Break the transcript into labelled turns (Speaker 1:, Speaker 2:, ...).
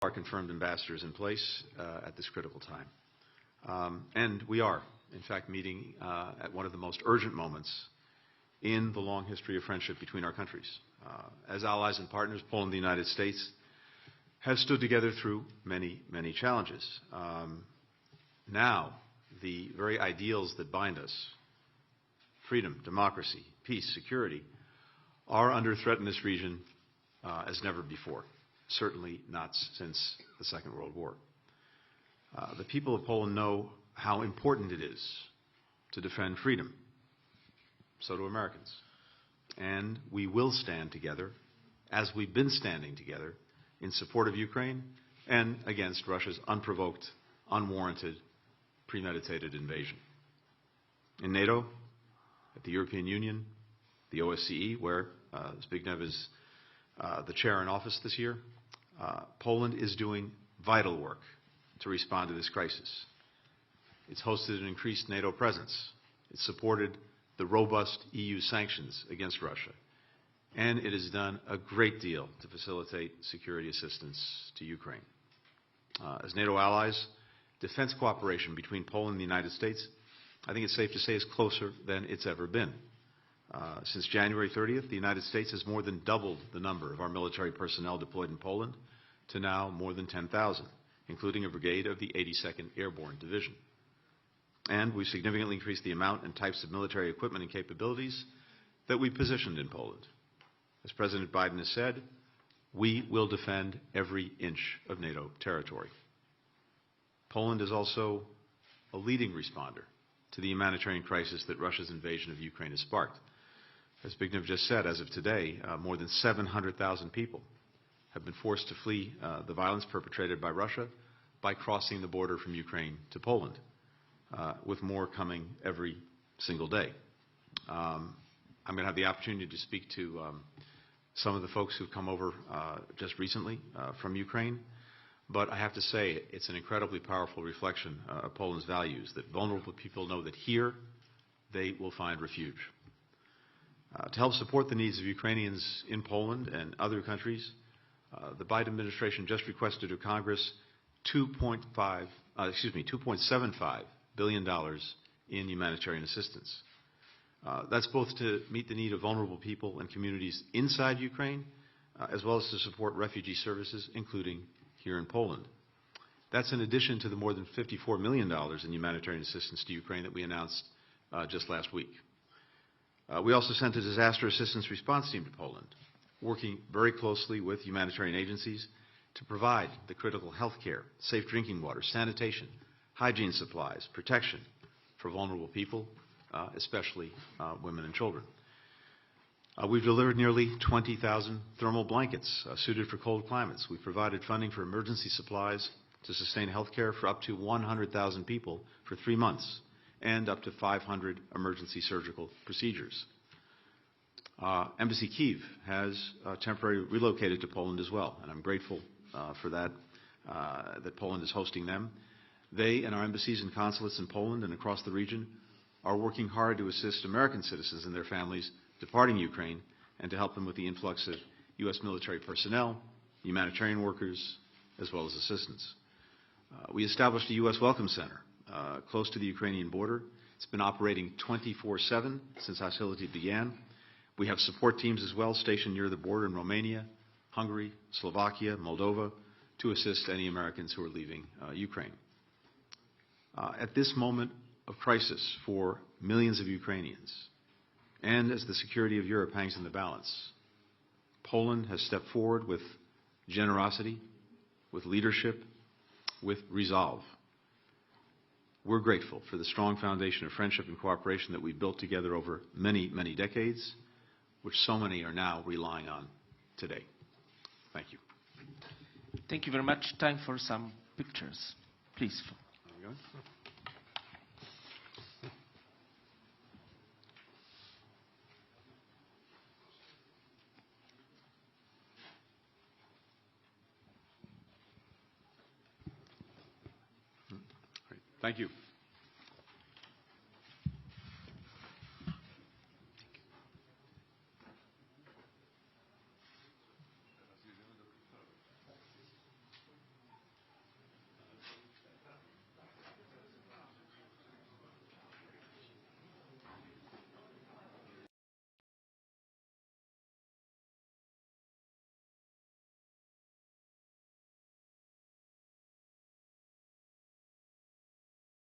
Speaker 1: our confirmed ambassadors in place at this critical time. And we are, in fact, meeting at one of the most urgent moments in the long history of friendship between our countries. As allies and partners, Poland and the United States have stood together through many, many challenges. Now, the very ideals that bind us, freedom, democracy, peace, security, are under threat in this region as never before, certainly not since the Second World War. The people of Poland know how important it is to defend freedom. So do Americans. And we will stand together, as we've been standing together, in support of Ukraine and against Russia's unprovoked, unwarranted, premeditated invasion. In NATO, at the European Union, the OSCE, where Zbigniew is the chair in office this year, Poland is doing vital work to respond to this crisis. It's hosted an increased NATO presence. It's supported the robust EU sanctions against Russia. And it has done a great deal to facilitate security assistance to Ukraine. As NATO allies, defense cooperation between Poland and the United States, I think it's safe to say, is closer than it's ever been. Since January 30th, the United States has more than doubled the number of our military personnel deployed in Poland to now more than 10,000, including a brigade of the 82nd Airborne Division. And we've significantly increased the amount and types of military equipment and capabilities that we positioned in Poland. As President Biden has said, we will defend every inch of NATO territory. Poland is also a leading responder to the humanitarian crisis that Russia's invasion of Ukraine has sparked. As Zbigniew just said, as of today, more than 700,000 people have been forced to flee the violence perpetrated by Russia by crossing the border from Ukraine to Poland, with more coming every single day. I'm going to have the opportunity to speak to some of the folks who've come over just recently from Ukraine. But I have to say, it's an incredibly powerful reflection of Poland's values, that vulnerable people know that here they will find refuge. To help support the needs of Ukrainians in Poland and other countries, the Biden administration just requested to Congress $2.75 billion in humanitarian assistance. That's both to meet the need of vulnerable people and communities inside Ukraine, as well as to support refugee services, including here in Poland. That's in addition to the more than $54 million in humanitarian assistance to Ukraine that we announced just last week. We also sent a disaster assistance response team to Poland, working very closely with humanitarian agencies to provide the critical health care, safe drinking water, sanitation, hygiene supplies, protection for vulnerable people, especially women and children. We've delivered nearly 20,000 thermal blankets suited for cold climates. We've provided funding for emergency supplies to sustain health care for up to 100,000 people for 3 months, and up to 500 emergency surgical procedures. Embassy Kyiv has temporarily relocated to Poland as well, and I'm grateful for that, that Poland is hosting them. They and our embassies and consulates in Poland and across the region are working hard to assist American citizens and their families departing Ukraine, and to help them with the influx of U.S. military personnel, humanitarian workers, as well as assistance. We established a U.S. Welcome Center close to the Ukrainian border. It's been operating 24/7 since hostilities began. We have support teams as well stationed near the border in Romania, Hungary, Slovakia, Moldova, to assist any Americans who are leaving Ukraine. At this moment of crisis for millions of Ukrainians, and as the security of Europe hangs in the balance, Poland has stepped forward with generosity, with leadership, with resolve. We're grateful for the strong foundation of friendship and cooperation that we've built together over many, many decades, which so many are now relying on today. Thank you.
Speaker 2: Thank you very much. Time for some pictures, please.
Speaker 1: There we go. Thank you.